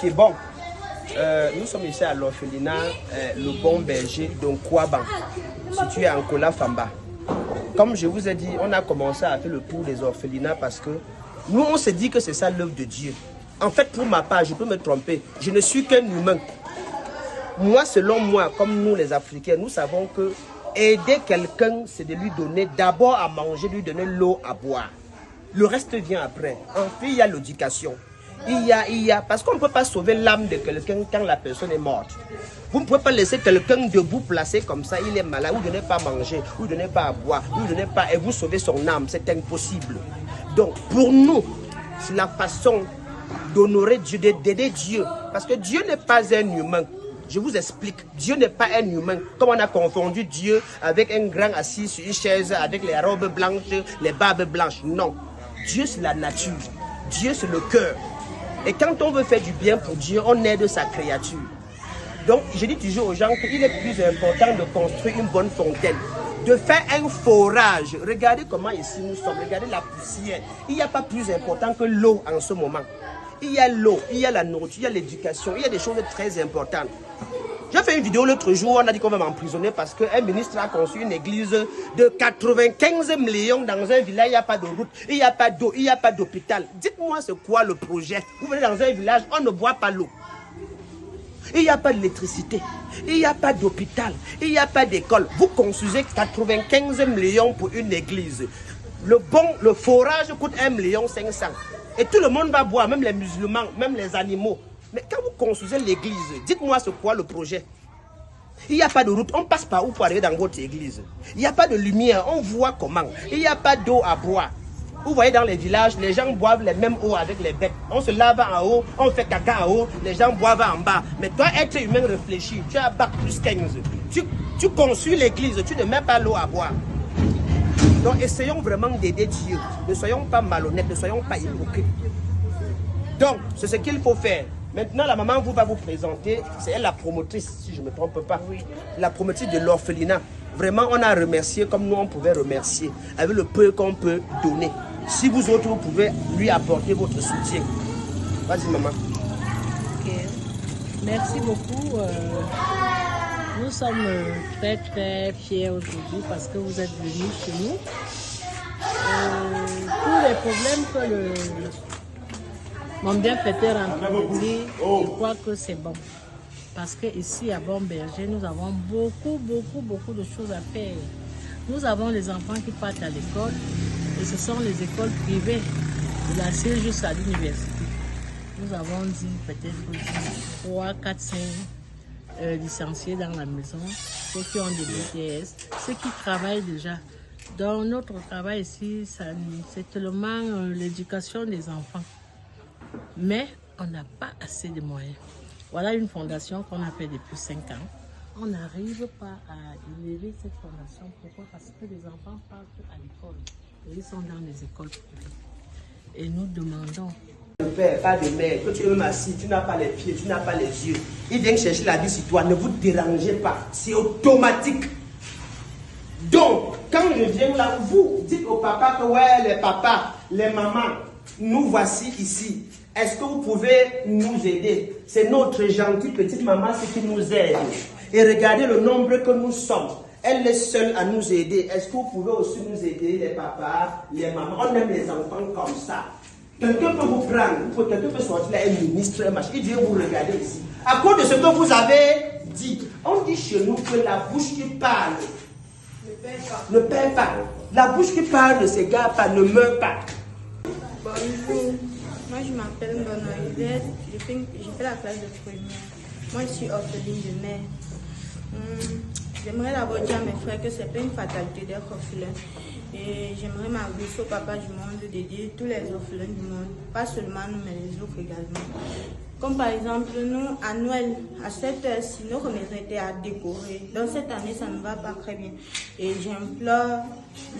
Ok, bon. Nous sommes ici à l'orphelinat Le Bon Berger d'Onkwaban, situé à Nkola Famba. Comme je vous ai dit, on a commencé à faire le tour des orphelinats parce que nous, on s'est dit que c'est ça l'œuvre de Dieu. En fait, pour ma part, je peux me tromper. Je ne suis qu'un humain. Moi, selon moi, comme nous les Africains, nous savons que aider quelqu'un, c'est de lui donner d'abord à manger, lui donner l'eau à boire. Le reste vient après. Ensuite, il y a l'éducation. Il y a, parce qu'on ne peut pas sauver l'âme de quelqu'un quand la personne est morte. Vous ne pouvez pas laisser quelqu'un debout placé comme ça, il est malade, vous ne donnez pas à manger, vous ne donnez pas à boire, vous ne donnez pas, et vous sauvez son âme, c'est impossible. Donc, pour nous, c'est la façon d'honorer Dieu, d'aider Dieu. Parce que Dieu n'est pas un humain. Je vous explique, Dieu n'est pas un humain. Comme on a confondu Dieu avec un grand assis sur une chaise, avec les robes blanches, les barbes blanches. Non. Dieu, c'est la nature. Dieu, c'est le cœur. Et quand on veut faire du bien pour Dieu, on aide sa créature. Donc, je dis toujours aux gens qu'il est plus important de construire une bonne fontaine, de faire un forage. Regardez comment ici nous sommes, regardez la poussière. Il n'y a pas plus important que l'eau en ce moment. Il y a l'eau, il y a la nourriture, il y a l'éducation, il y a des choses très importantes. J'ai fait une vidéo l'autre jour, on a dit qu'on va m'emprisonner parce qu'un ministre a conçu une église de 95 millions dans un village, il n'y a pas de route, il n'y a pas d'eau, il n'y a pas d'hôpital. Dites-moi c'est quoi le projet? Vous venez dans un village, on ne boit pas l'eau. Il n'y a pas d'électricité, il n'y a pas d'hôpital, il n'y a pas d'école. Vous construisez 95 millions pour une église. Le forage coûte 1,5 million. Et tout le monde va boire, même les musulmans, même les animaux. Mais quand vous construisez l'église, dites-moi c'est quoi le projet? Il n'y a pas de route, on passe par où pour arriver dans votre église? Il n'y a pas de lumière, on voit comment? Il n'y a pas d'eau à boire. Vous voyez dans les villages, les gens boivent les mêmes eaux avec les bêtes. On se lave en haut, on fait caca en haut, les gens boivent en bas. Mais toi, être humain réfléchi, tu as bac plus 15. Tu construis l'église, tu ne mets pas l'eau à boire. Donc essayons vraiment d'aider Dieu. Ne soyons pas malhonnêtes, ne soyons pas hypocrites. Donc, c'est ce qu'il faut faire. Maintenant, la maman va vous présenter, c'est elle la promotrice, si je ne me trompe pas. Oui. La promotrice de l'orphelinat. Vraiment, on a remercié comme nous, on pouvait remercier, avec le peu qu'on peut donner. Si vous autres, vous pouvez lui apporter votre soutien. Vas-y, maman. Ok. Merci beaucoup. Nous sommes très, très fiers aujourd'hui parce que vous êtes venus chez nous. Tous les problèmes que mon bienfaiteur a rencontrés, je crois que c'est bon. Parce qu'ici à Bon Berger, nous avons beaucoup de choses à faire. Nous avons les enfants qui partent à l'école et ce sont les écoles privées de la CIE jusqu'à l'université. Nous avons dit peut-être 3, 4, 5 licenciés dans la maison, ceux qui ont des BTS, ceux qui travaillent déjà. Donc notre travail ici, c'est tellement l'éducation des enfants. Mais on n'a pas assez de moyens. Voilà une fondation qu'on a fait depuis 5 ans. On n'arrive pas à élever cette fondation. Pourquoi? Parce que les enfants partent à l'école. Et ils sont dans les écoles privées. Et nous demandons. Le père, pas de mère, que tu es même assis, tu n'as pas les pieds, tu n'as pas les yeux. Il vient chercher la vie sur toi, ne vous dérangez pas. C'est automatique. Donc, quand je viens là, vous dites au papa que ouais, les papas, les mamans, nous voici ici. Est-ce que vous pouvez nous aider? C'est notre gentille petite maman, c'est qui nous aide. Et regardez le nombre que nous sommes. Elle est seule à nous aider. Est-ce que vous pouvez aussi nous aider, les papas, les mamans? On aime les enfants comme ça. Quelqu'un peut vous prendre, quelqu'un peut sortir là, un ministre, un machin. Il dit, vous regardez ici. À cause de ce que vous avez dit, on dit chez nous que la bouche qui parle ne perd pas. La bouche qui parle ne s'égare pas, ne meurt pas. Bonjour. Moi, je m'appelle Bonoïvette, je fais la classe de première. Moi, je suis orpheline de mère. J'aimerais d'abord dire à mes frères que ce n'est pas une fatalité d'être orphelin. Et j'aimerais m'adresser au papa du monde d'aider tous les orphelins du monde. Pas seulement nous, mais les autres également. Comme par exemple, nous, à Noël, à cette heure-ci, nos maisons étaient à décorer. Donc cette année, ça ne va pas très bien. Et j'implore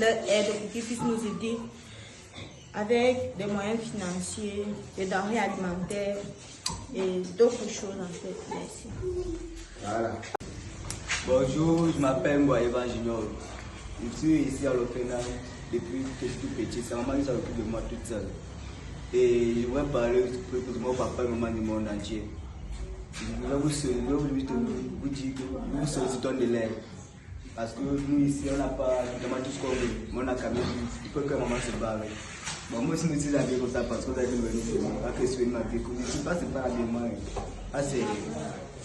leur aide pour qu'ils puissent nous aider avec des moyens financiers, des denrées alimentaires et d'autres choses en fait. Merci. Voilà. Bonjour, je m'appelle Mboaïva Junior. Je suis ici à l'orphelinat depuis que je suis petit. C'est maman qui s'occupe de moi toute seule. Et je voudrais parler pour mon papa et maman du monde entier. Je voudrais vous dire que nous sollicitons de l'aide. Parce que nous ici, on n'a pas vraiment tout ce qu'on veut. Mais on a quand même dit, il faut que maman se barre. Bon, moi aussi, je me suis habillé comme ça parce que vous avez venu à questionner ma vie. Je ne sais pas, c'est pas habillement. C'est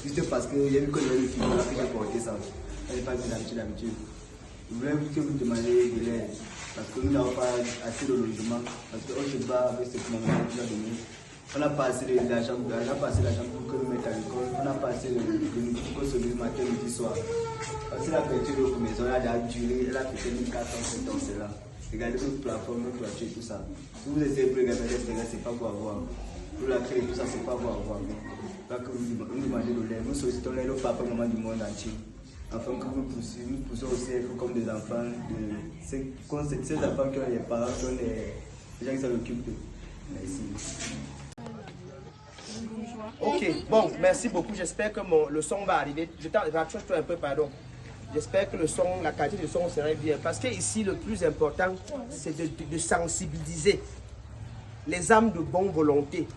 juste parce que j'ai vu que j'avais le film, que j'ai porté ça. Je n'ai pas vu d'habitude. Je voulais que vous demandiez de l'aide. Parce que nous n'avons pas assez de logement. Parce qu'on se bat avec ce que maman nous a donné. On n'a pas assez d'argent pour que nous mettions à l'école. On n'a pas assez de pour que ce matin, midi, soir. Parce que la peinture de notre maison, elle a duré, elle a fait 1400 ans, c'est là. Regardez notre plateforme, notre voiture et tout ça. Si vous essayez de regarder l'extérieur, c'est pas pour avoir. Pour la créer, tout ça, c'est pas pour avoir. Donc, nous demandons de l'aide. Nous sollicitons l'aide au papa et maman du monde entier. Afin que nous poussons aussi comme des enfants, ces enfants qui ont les parents, qui ont les gens qui s'en occupent d'eux. Merci. Ok, bon, merci beaucoup. J'espère que le son va arriver. Je raccroche un peu, pardon. J'espère que le son, la qualité du son serait bien. Parce que ici, le plus important, c'est de sensibiliser les âmes de bonne volonté,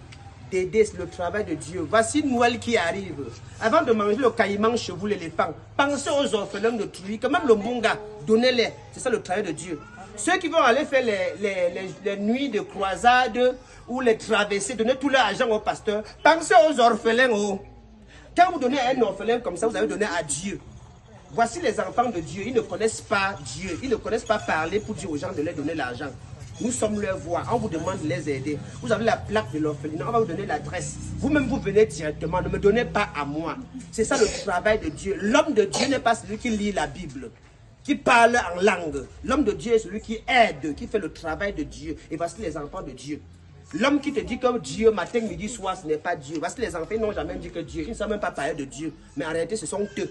d'aider le travail de Dieu. Voici Noël qui arrive. Avant de manger le caïman chez vous, l'éléphant, pensez aux orphelins de Trouy, que même le Mbunga, donnez-les. C'est ça le travail de Dieu. Ceux qui vont aller faire les nuits de croisade ou les traversées, donner tout leur argent au pasteur, pensez aux orphelins. Quand vous donnez à un orphelin comme ça, vous avez donné à Dieu. Voici les enfants de Dieu, ils ne connaissent pas Dieu, ils ne connaissent pas parler pour dire aux gens de leur donner l'argent. Nous sommes leur voix, on vous demande de les aider. Vous avez la plaque de l'orphelinat, on va vous donner l'adresse. Vous-même, vous venez directement, ne me donnez pas à moi. C'est ça le travail de Dieu. L'homme de Dieu n'est pas celui qui lit la Bible, qui parle en langue. L'homme de Dieu est celui qui aide, qui fait le travail de Dieu. Et voici les enfants de Dieu. L'homme qui te dit que Dieu, matin, midi, soir, ce n'est pas Dieu. Voici les enfants, ils n'ont jamais dit que Dieu. Ils ne savent même pas parler de Dieu. Mais en réalité, ce sont eux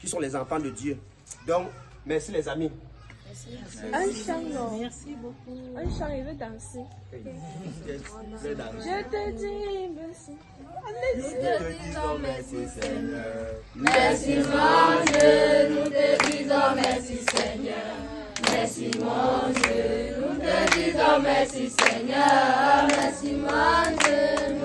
qui sont les enfants de Dieu. Donc, merci les amis. Un chant, non. Merci beaucoup. Un chant, il veut danser. Je te dis merci. Nous te disons merci, Seigneur. Merci mon Dieu, nous te disons merci Seigneur. Merci mon Dieu, nous te disons merci Seigneur. Merci mon Dieu.